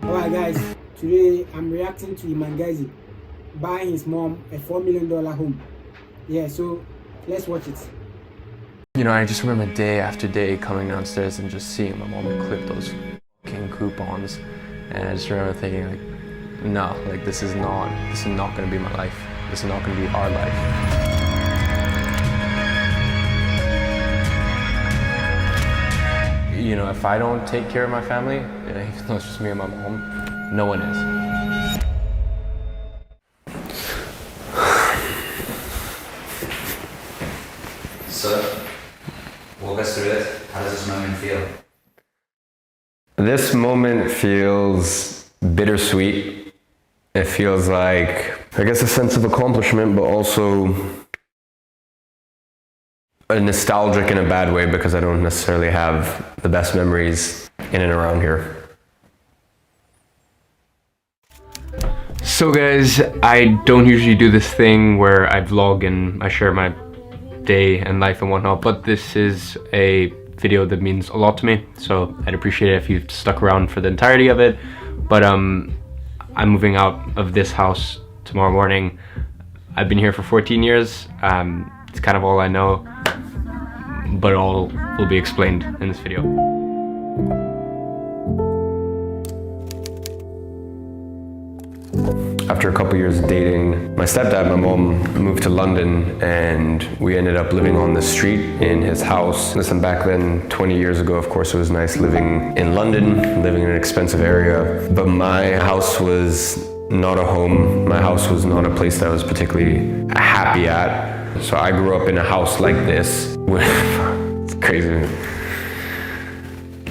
Alright guys, today I'm reacting to Iman Gadzhi buying his mom a $4 million home. Yeah, so let's watch it. You know, I just remember day after day coming downstairs and just seeing my mom clip those fucking coupons, and I just remember thinking like, no, like this is not gonna be my life. This is not gonna be our life. You know, if I don't take care of my family, even though it's just me and my mom, no one is. So, walk us through it. How does this moment feel? This moment feels bittersweet. It feels like, I guess, a sense of accomplishment, but also a nostalgic in a bad way because I don't necessarily have the best memories in and around here. So guys, I don't usually do this thing where I vlog and I share my day and life and whatnot, but this is a video that means a lot to me, so I'd appreciate it if you stuck around for the entirety of it. But I'm moving out of this house tomorrow morning. I've been here for 14 years. It's kind of all I know, but all will be explained in this video. After a couple years of dating, my stepdad and my mom moved to London, and we ended up living on the street in his house. Listen, back then, 20 years ago, of course, it was nice living in London, living in an expensive area, but my house was not a home. My house was not a place that I was particularly happy at. So I grew up in a house like this with, it's crazy,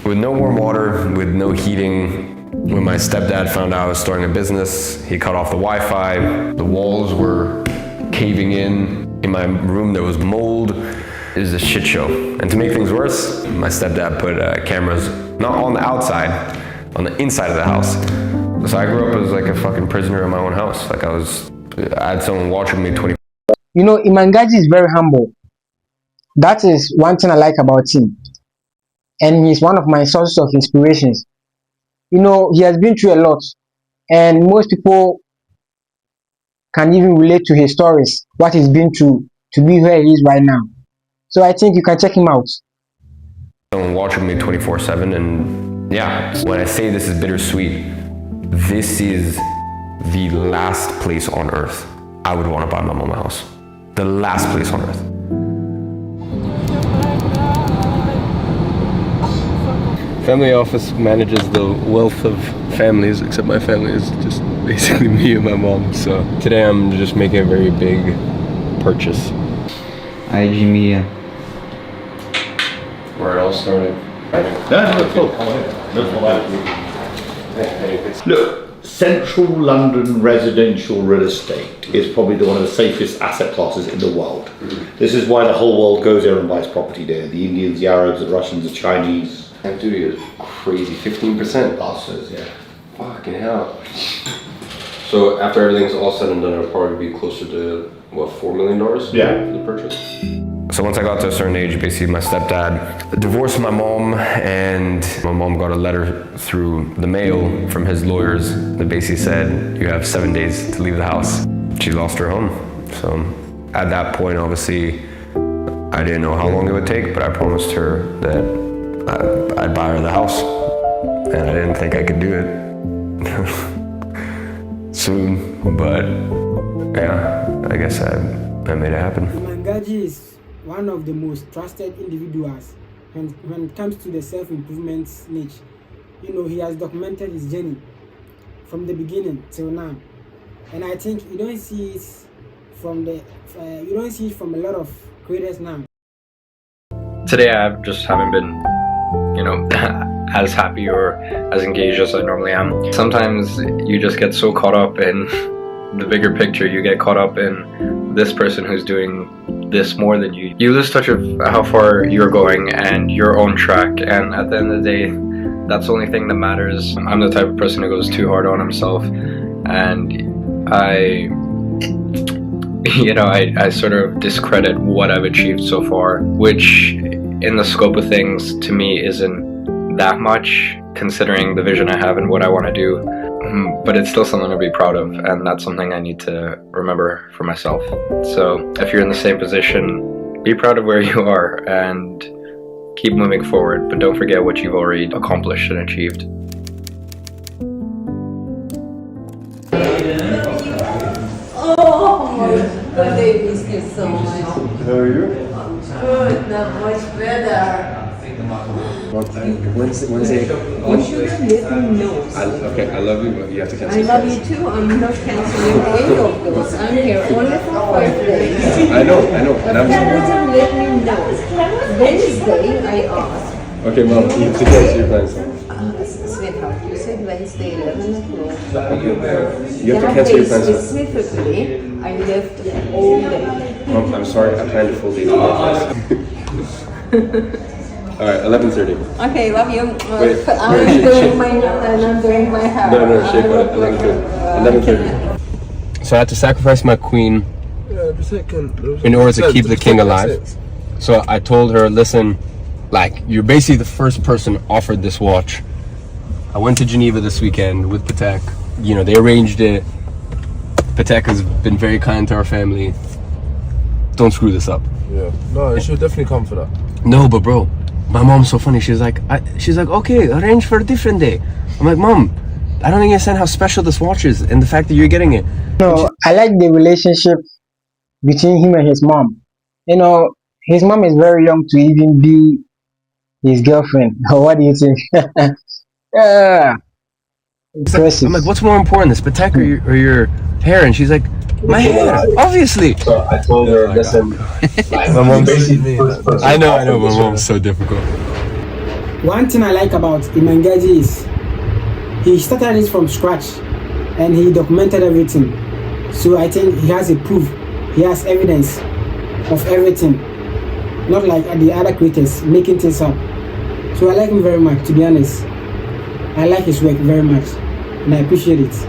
with no warm water, with no heating. When my stepdad found out I was starting a business, he cut off the Wi-Fi. The walls were caving in. In my room there was mold. It was a shit show. And to make things worse, my stepdad put cameras not on the outside, on the inside of the house. So I grew up as like a fucking prisoner in my own house. Like I had someone watching me 24. You know, Iman Gadzhi is very humble. That is one thing I like about him. And he's one of my sources of inspirations. You know, he has been through a lot, and most people can even relate to his stories, what he's been through to be where he is right now. So I think you can check him out. Someone watching me 24/7, and yeah, when I say this is bittersweet, this is the last place on earth I would want to buy my mom a house. The last place on earth. Family office manages the wealth of families, except my family is just basically me and my mom. So today I'm just making a very big purchase. IG Media. Where it all started. Look, central London residential real estate is probably one of the safest asset classes in the world. This is why the whole world goes there and buys property there. The Indians, the Arabs, the Russians, the Chinese. That duty is crazy, 15%. Bastards, yeah. Fucking hell. So after everything's all said and done, it'll probably be closer to, what, $4 million? Yeah. For the purchase? So once I got to a certain age, basically my stepdad divorced my mom, and my mom got a letter through the mail from his lawyers that basically said, you have 7 days to leave the house. She lost her home. So at that point, obviously, I didn't know how long it would take, but I promised her that I'd buy her the house. And I didn't think I could do it soon, but yeah, I guess I made it happen. Iman Gadzhi is one of the most trusted individuals when it comes to the self-improvement niche. You know, he has documented his journey from the beginning till now, and I think you don't see it from a lot of creators now. Today I just haven't been, you know, as happy or as engaged as I normally am. Sometimes you just get so caught up in the bigger picture, you get caught up in this person who's doing this more than you. You lose touch of how far you're going and your own track, and at the end of the day, that's the only thing that matters. I'm the type of person who goes too hard on himself, and I sort of discredit what I've achieved so far, which in the scope of things to me isn't that much considering the vision I have and what I want to do. But it's still something to be proud of, and that's something I need to remember for myself. So if you're in the same position, be proud of where you are and keep moving forward, but don't forget what you've already accomplished and achieved. Oh, my day miss you so much. How are you? Good, not much better. Wednesday. You should let me know. Okay, I love you, but you have to cancel. I love you too. I'm not canceling any of those. I'm here only for 5 days. I know. And But you wouldn't let me know. Wednesday, I asked. Okay, Mom, you have to cancel your plans. Sweetheart, you said Wednesday 11 o'clock. Okay, you have to That cancel day your plans. specifically, I left all day. Mom, I'm sorry, I planned a full day. Alright, 11:30. Okay, love you. Wait, I'm doing my nail and I'm doing my hair. No, shake on it. 11:30. So I had to sacrifice my queen in order to keep the king alive. So I told her, listen, like, you're basically the first person offered this watch. I went to Geneva this weekend with Patek. You know, they arranged it. Patek has been very kind to our family. Don't screw this up. Yeah, no, she'll definitely come for that. No, but bro, my mom's so funny. She's like, okay, arrange for a different day. I'm like, Mom, I don't understand how special this watch is and the fact that you're getting it. No, I like the relationship between him and his mom. You know, his mom is very young to even be his girlfriend. What do you think? Yeah, impressive. I'm like, what's more important, this Patek or your hair? And she's like, my hair, obviously. So I told her, listen, my mom's basically. I know, my mom's so difficult. One thing I like about Iman Gadzhi is he started it from scratch and he documented everything. So I think he has a proof, he has evidence of everything. Not like the other creators making things up. So I like him very much, to be honest. I like his work very much and I appreciate it.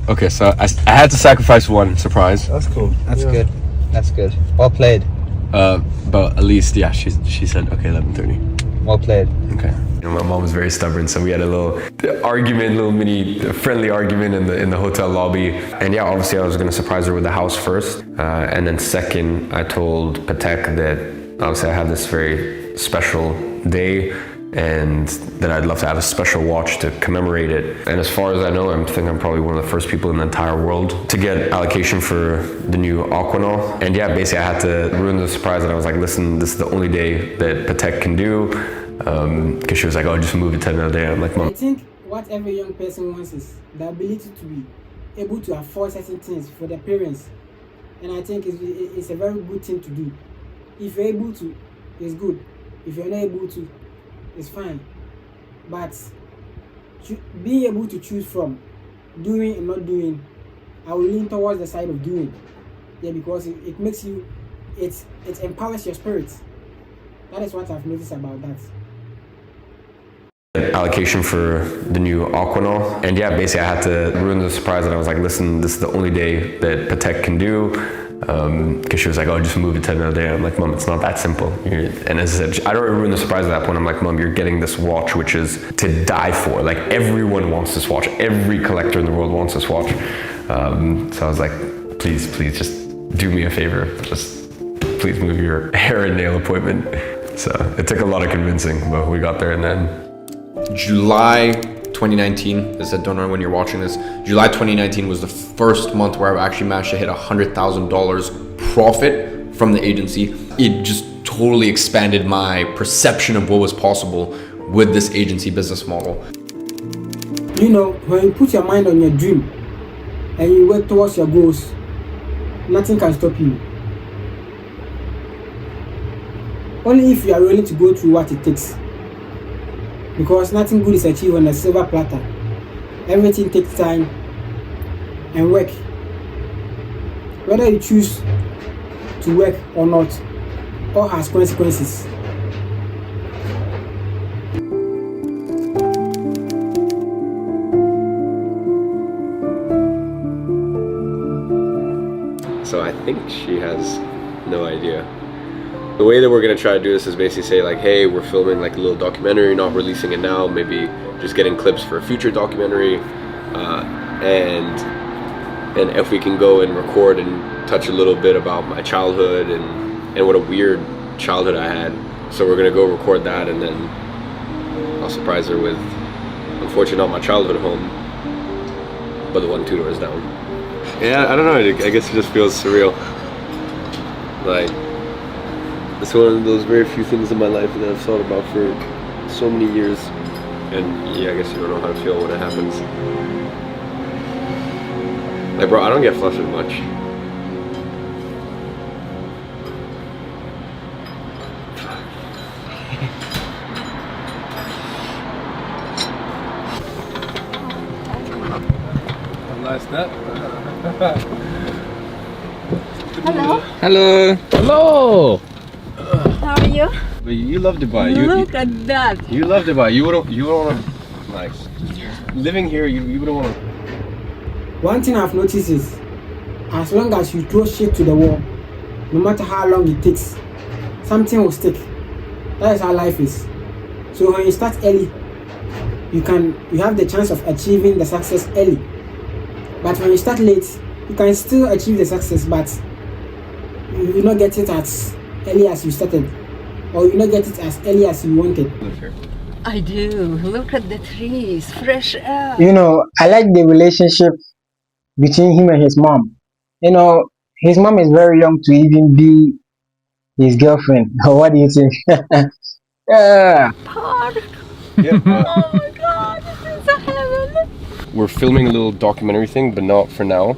Okay, so I had to sacrifice one surprise. That's cool. That's good. That's good. Well played. But at least, yeah, she said, okay, 11:30. Well played. Okay. You know, my mom was very stubborn, so we had a little mini friendly argument in the hotel lobby. And yeah, obviously I was gonna surprise her with the house first, and then second, I told Patek that obviously I have this very special day, and that I'd love to have a special watch to commemorate it. And as far as I know, I think I'm probably one of the first people in the entire world to get allocation for the new Aquanaut. And yeah, basically I had to ruin the surprise, and I was like, listen, this is the only day that Patek can do. Because she was like, oh, just move it to another day. I'm like, Mom. I think what every young person wants is the ability to be able to afford certain things for their parents. And I think it's a very good thing to do. If you're able to, it's good. If you're not able to, it's fine. But being able to choose from doing and not doing, I will lean towards the side of doing. Yeah, because it makes you, it empowers your spirit. That is what I've noticed about that. Allocation for the new Aquanaut. And yeah, basically I had to ruin the surprise, and I was like, listen, this is the only day that Patek can do. Because she was like, oh, just move it to another day. I'm like, Mom, it's not that simple. And as I said, I don't ruin the surprise at that point. I'm like, Mom, you're getting this watch, which is to die for. Like, everyone wants this watch. Every collector in the world wants this watch. So I was like, please, just do me a favor. Just please move your hair and nail appointment. So it took a lot of convincing, but we got there in the end. July 2019, as I don't know when you're watching this, July 2019 was the first month where I actually managed to hit $100,000 profit from the agency. It just totally expanded my perception of what was possible with this agency business model. You know, when you put your mind on your dream and you work towards your goals, nothing can stop you. Only if you are willing to go through what it takes. Because nothing good is achieved on a silver platter. Everything takes time and work. Whether you choose to work or not, all has consequences. So I think she has no idea. The way that we're gonna try to do this is basically say like, hey, we're filming like a little documentary, not releasing it now, maybe just getting clips for a future documentary, and if we can go and record and touch a little bit about my childhood and what a weird childhood I had. So we're gonna go record that, and then I'll surprise her with, unfortunately not my childhood home, but the one 2 doors down. Yeah, I don't know, I guess it just feels surreal. Like, it's one of those very few things in my life that I've thought about for so many years. And yeah, I guess you don't know how to feel when it happens. Like, bro, I don't get flustered much. Nice step. Hello. Hello. Hello. How are you? But you love Dubai. Look at that. You love Dubai. You wouldn't want to, like, living here. You wouldn't want to. One thing I've noticed is, as long as you throw shit to the wall, no matter how long it takes, something will stick. That is how life is. So when you start early, you have the chance of achieving the success early. But when you start late, you can still achieve the success, but you will not get it as early as you started, or you will not get it as early as you wanted. I do. Look at the trees, fresh air. You know, I like the relationship between him and his mom. You know, his mom is very young to even be his girlfriend. What do you think? Yeah. Park. Yeah, Oh my God, this is a heaven. we're filming a little documentary thing, but not for now.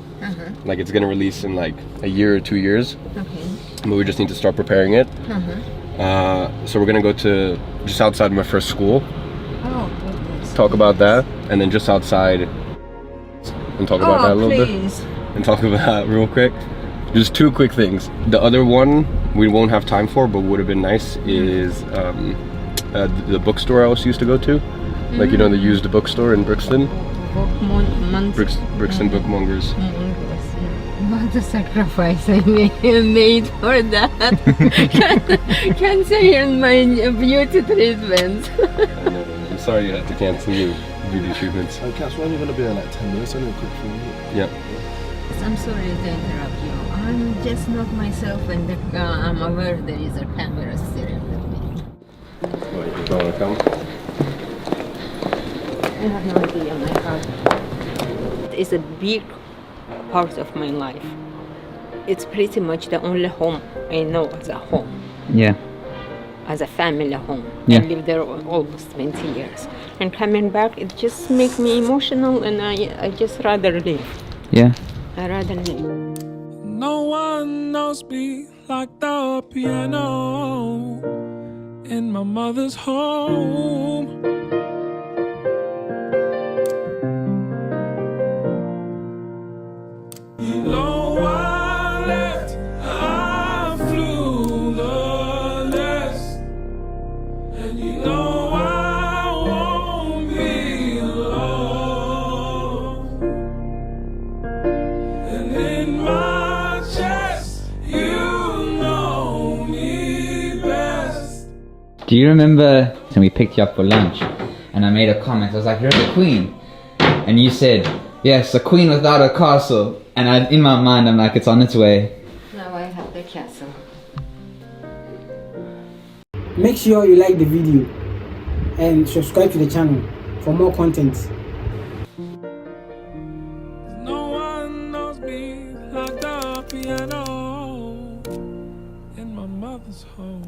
Like, it's gonna release in like a year or 2 years. Okay. But we just need to start preparing it. So we're gonna go to just outside my first school, Oh, goodness. talk about that, and then just outside and talk about that a little please. bit, and talk about that real quick. Just 2 quick things. The other one we won't have time for, but would have been nice, is the bookstore I also used to go to, like, you know, the used bookstore in Brixton. Brixton Bookmongers. What a sacrifice I made for that. Cancer in my beauty treatments. I'm sorry you had to cancel your beauty treatments. Okay, so we're only going to be there like 10 minutes, only a quick thing. Yeah. I'm sorry to interrupt you. I'm just not myself, and I'm aware there is a camera staring at me. Well, you don't want to come? I have no idea, my heart. It's a big part of my life. It's pretty much the only home I know as a home. Yeah. As a family home. Yeah. I lived there almost 20 years. And coming back, it just makes me emotional, and I just rather leave. Yeah. I rather leave. No one knows me like the piano in my mother's home. You know I left, I flew the nest, and you know I won't be alone. And in my chest, you know me best. Do you remember when we picked you up for lunch and I made a comment? I was like, "You're the queen," and you said, "Yes, a queen without a castle." And in my mind, I'm like, it's on its way. Now I have the castle. Make sure you like the video and subscribe to the channel for more content. No one knows me like the piano in my mother's home.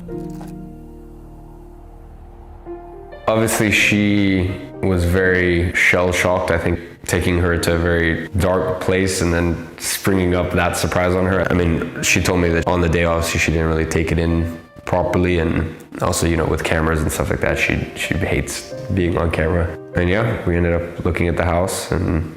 Obviously, she was very shell-shocked, I think, taking her to a very dark place and then springing up that surprise on her. I mean, she told me that on the day, obviously, she didn't really take it in properly, and also, you know, with cameras and stuff like that, she hates being on camera. And yeah, we ended up looking at the house, and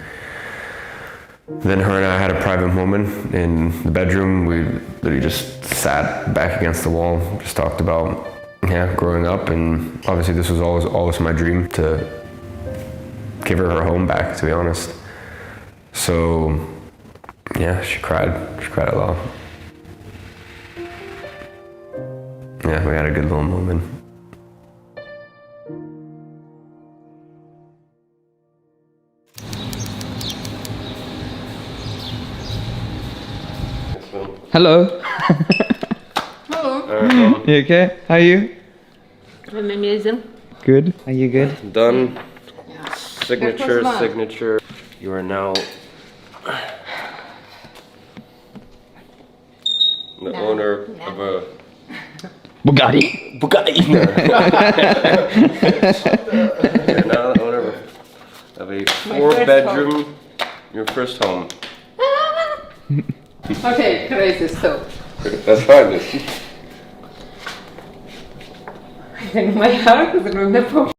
then her and I had a private moment in the bedroom. We literally just sat back against the wall, just talked about, yeah, growing up, and obviously this was always my dream to give her home back, to be honest. So yeah, she cried a lot. Yeah, we had a good little moment. Hello. Hello. You okay? How are you? I'm amazing. Good. Are you good? Done. Yeah. Signature, That was fun. signature. You are now the No, owner no. of a Bugatti. Bugatti. You're now the owner of a four-bedroom, your first home. Okay, crazy stuff. That's fine. And my heart is on the phone.